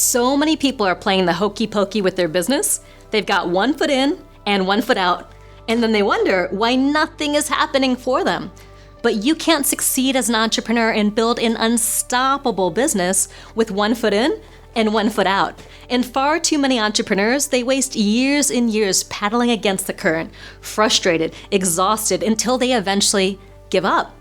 So many people are playing the hokey pokey with their business. They've got one foot in and one foot out, and then they wonder why nothing is happening for them. But you can't succeed as an entrepreneur and build an unstoppable business with one foot in and one foot out. And far too many entrepreneurs, they waste years and years paddling against the current, frustrated, exhausted, until they eventually give up.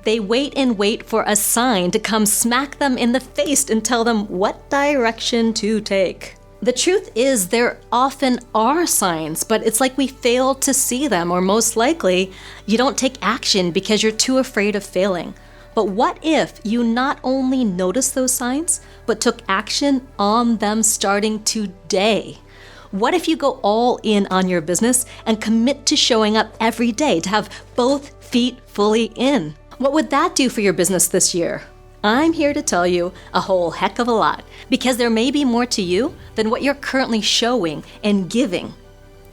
They wait and wait for a sign to come smack them in the face and tell them what direction to take. The truth is, there often are signs, but it's like we fail to see them, or most likely, you don't take action because you're too afraid of failing. But what if you not only noticed those signs, but took action on them starting today? What if you go all in on your business and commit to showing up every day to have both feet fully in? What would that do for your business this year? I'm here to tell you a whole heck of a lot, because there may be more to you than what you're currently showing and giving.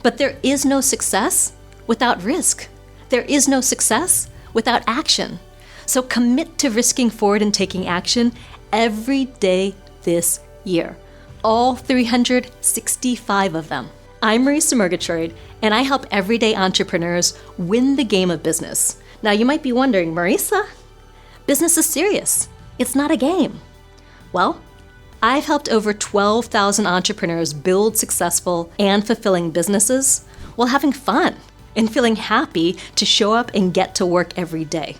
But there is no success without risk. There is no success without action. So commit to risking forward and taking action every day this year. All 365 of them. I'm Marisa Murgatroyd, and I help everyday entrepreneurs win the game of business. Now you might be wondering, Marisa, business is serious. It's not a game. Well, I've helped over 12,000 entrepreneurs build successful and fulfilling businesses while having fun and feeling happy to show up and get to work every day.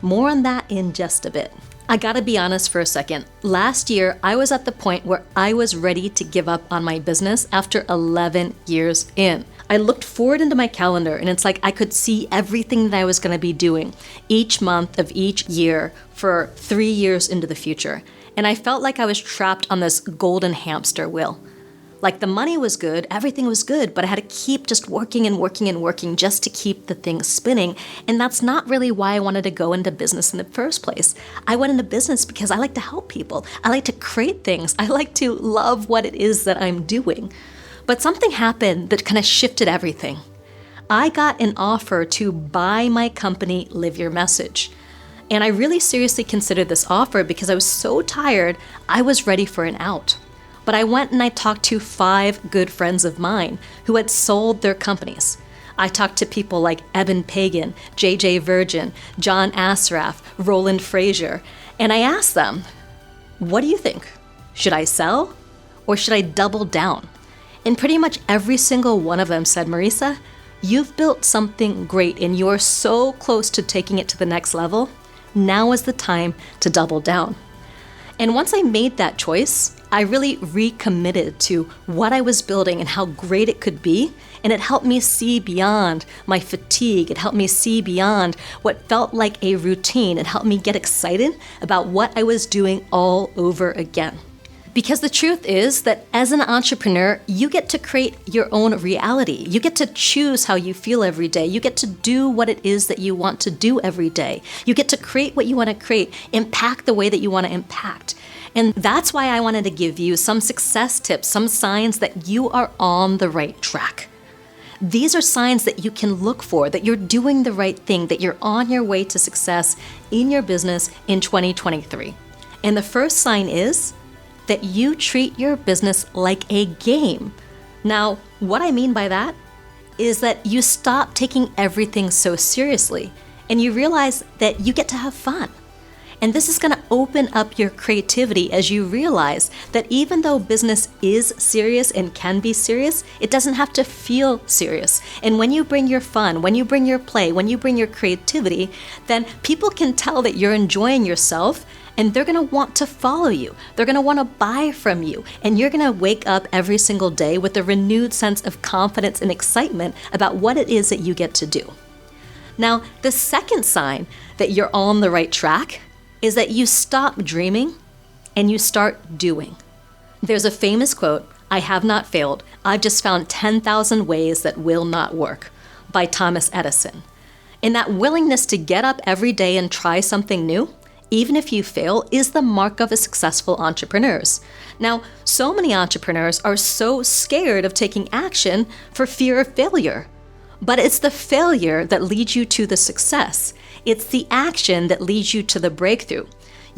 More on that in just a bit. I gotta be honest for a second. Last year, I was at the point where I was ready to give up on my business after 11 years in. I looked forward into my calendar, and it's like I could see everything that I was gonna be doing each month of each year for 3 years into the future. And I felt like I was trapped on this golden hamster wheel. Like the money was good, everything was good, but I had to keep just working and working and working just to keep the thing spinning. And that's not really why I wanted to go into business in the first place. I went into business because I like to help people. I like to create things. I like to love what it is that I'm doing. But something happened that kind of shifted everything. I got an offer to buy my company, Live Your Message. And I really seriously considered this offer because I was so tired, I was ready for an out. But I went and I talked to 5 good friends of mine who had sold their companies. I talked to people like Eben Pagan, JJ Virgin, John Asraf, Roland Frazier, and I asked them, what do you think? Should I sell or should I double down? And pretty much every single one of them said, Marisa, you've built something great and you're so close to taking it to the next level. Now is the time to double down. And once I made that choice, I really recommitted to what I was building and how great it could be. And it helped me see beyond my fatigue. It helped me see beyond what felt like a routine. It helped me get excited about what I was doing all over again. Because the truth is that as an entrepreneur, you get to create your own reality. You get to choose how you feel every day. You get to do what it is that you want to do every day. You get to create what you want to create, impact the way that you want to impact. And that's why I wanted to give you some success tips, some signs that you are on the right track. These are signs that you can look for, that you're doing the right thing, that you're on your way to success in your business in 2023. And the first sign is that you treat your business like a game. Now, what I mean by that is that you stop taking everything so seriously and you realize that you get to have fun. And this is gonna open up your creativity as you realize that even though business is serious and can be serious, it doesn't have to feel serious. And when you bring your fun, when you bring your play, when you bring your creativity, then people can tell that you're enjoying yourself and they're gonna want to follow you. They're gonna wanna buy from you. And you're gonna wake up every single day with a renewed sense of confidence and excitement about what it is that you get to do. Now, the second sign that you're on the right track is that you stop dreaming and you start doing. There's a famous quote, I have not failed, I've just found 10,000 ways that will not work, by Thomas Edison. And that willingness to get up every day and try something new, even if you fail, is the mark of a successful entrepreneur. Now, so many entrepreneurs are so scared of taking action for fear of failure. But it's the failure that leads you to the success. It's the action that leads you to the breakthrough.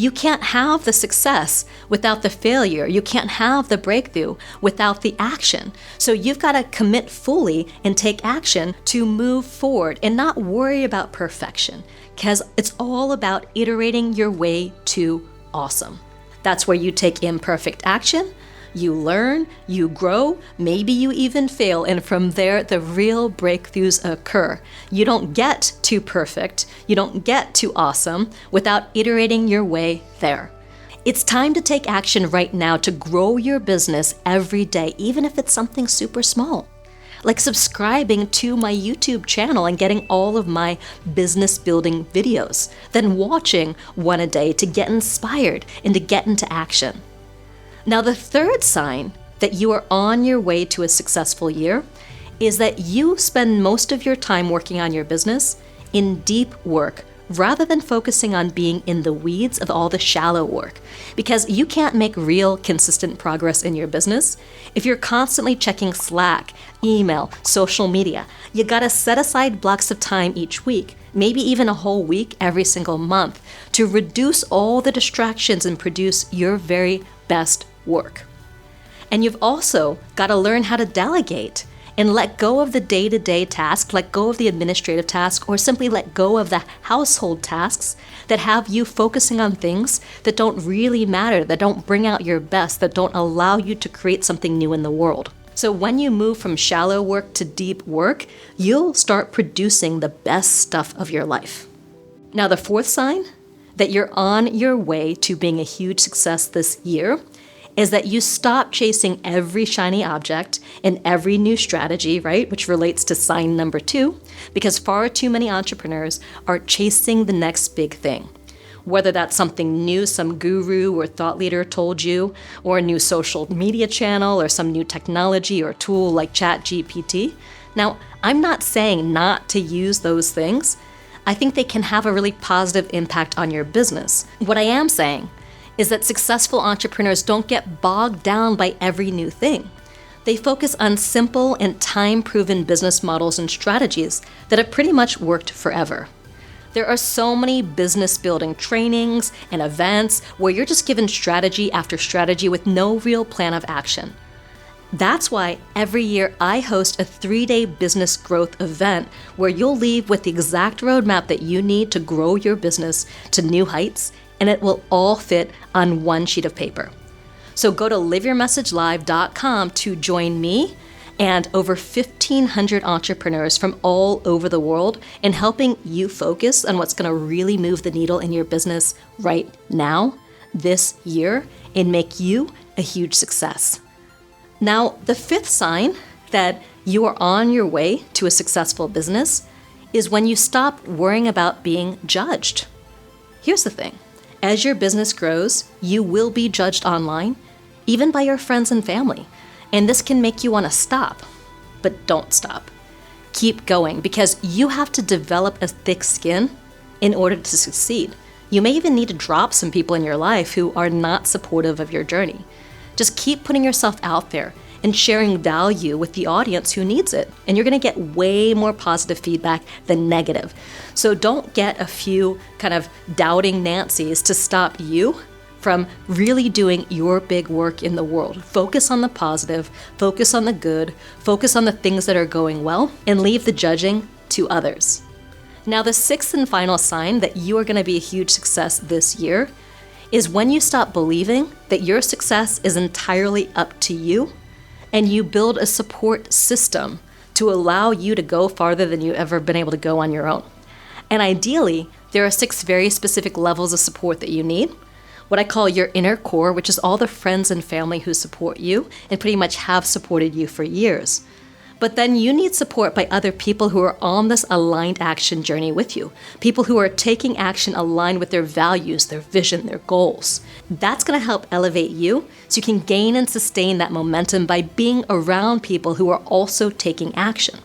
You can't have the success without the failure. You can't have the breakthrough without the action. So you've got to commit fully and take action to move forward and not worry about perfection, because it's all about iterating your way to awesome. That's where you take imperfect action, you learn, you grow, maybe you even fail, and from there, the real breakthroughs occur. You don't get to perfect, you don't get to awesome without iterating your way there. It's time to take action right now to grow your business every day, even if it's something super small. Like subscribing to my YouTube channel and getting all of my business building videos, then watching one a day to get inspired and to get into action. Now, the third sign that you are on your way to a successful year is that you spend most of your time working on your business in deep work rather than focusing on being in the weeds of all the shallow work. Because you can't make real, consistent progress in your business if you're constantly checking Slack, email, social media. You gotta set aside blocks of time each week, maybe even a whole week every single month, to reduce all the distractions and produce your very best work. And you've also got to learn how to delegate and let go of the day-to-day tasks, let go of the administrative tasks, or simply let go of the household tasks that have you focusing on things that don't really matter, that don't bring out your best, that don't allow you to create something new in the world. So when you move from shallow work to deep work, you'll start producing the best stuff of your life. Now, the fourth sign that you're on your way to being a huge success this year is that you stop chasing every shiny object and every new strategy, right? Which relates to sign number 2, because far too many entrepreneurs are chasing the next big thing. Whether that's something new, some guru or thought leader told you, or a new social media channel, or some new technology or tool like ChatGPT. Now, I'm not saying not to use those things. I think they can have a really positive impact on your business. What I am saying is that successful entrepreneurs don't get bogged down by every new thing. They focus on simple and time-proven business models and strategies that have pretty much worked forever. There are so many business building trainings and events where you're just given strategy after strategy with no real plan of action. That's why every year I host a 3-day business growth event where you'll leave with the exact roadmap that you need to grow your business to new heights, and it will all fit on one sheet of paper. So go to liveyourmessagelive.com to join me and over 1,500 entrepreneurs from all over the world in helping you focus on what's going to really move the needle in your business right now, this year, and make you a huge success. Now, the fifth sign that you are on your way to a successful business is when you stop worrying about being judged. Here's the thing. As your business grows, you will be judged online, even by your friends and family. And this can make you want to stop. But don't stop. Keep going, because you have to develop a thick skin in order to succeed. You may even need to drop some people in your life who are not supportive of your journey. Just keep putting yourself out there and sharing value with the audience who needs it. And you're going to get way more positive feedback than negative. So don't get a few kind of doubting Nancys to stop you from really doing your big work in the world. Focus on the positive, focus on the good, focus on the things that are going well, and leave the judging to others. Now, the sixth and final sign that you are going to be a huge success this year is when you stop believing that your success is entirely up to you, and you build a support system to allow you to go farther than you've ever been able to go on your own. And ideally, there are 6 very specific levels of support that you need. What I call your inner core, which is all the friends and family who support you and pretty much have supported you for years. But then you need support by other people who are on this aligned action journey with you. People who are taking action aligned with their values, their vision, their goals. That's going to help elevate you so you can gain and sustain that momentum by being around people who are also taking action.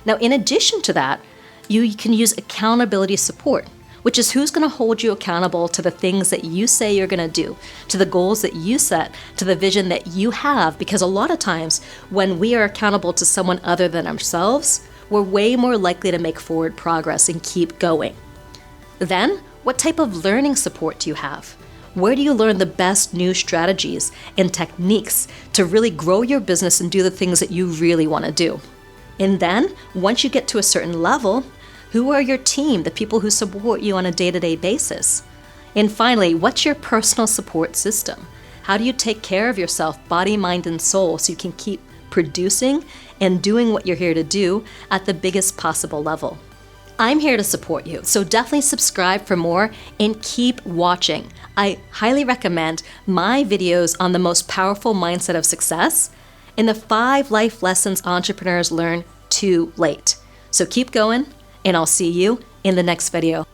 Now, in addition to that, you can use accountability support, which is who's going to hold you accountable to the things that you say you're going to do, to the goals that you set, to the vision that you have. Because a lot of times when we are accountable to someone other than ourselves, we're way more likely to make forward progress and keep going. Then, what type of learning support do you have? Where do you learn the best new strategies and techniques to really grow your business and do the things that you really want to do? And then, once you get to a certain level, who are your team, the people who support you on a day-to-day basis? And finally, what's your personal support system? How do you take care of yourself, body, mind, and soul, so you can keep producing and doing what you're here to do at the biggest possible level? I'm here to support you, so definitely subscribe for more and keep watching. I highly recommend my videos on the most powerful mindset of success and the 5 life lessons entrepreneurs learn too late. So keep going, and I'll see you in the next video.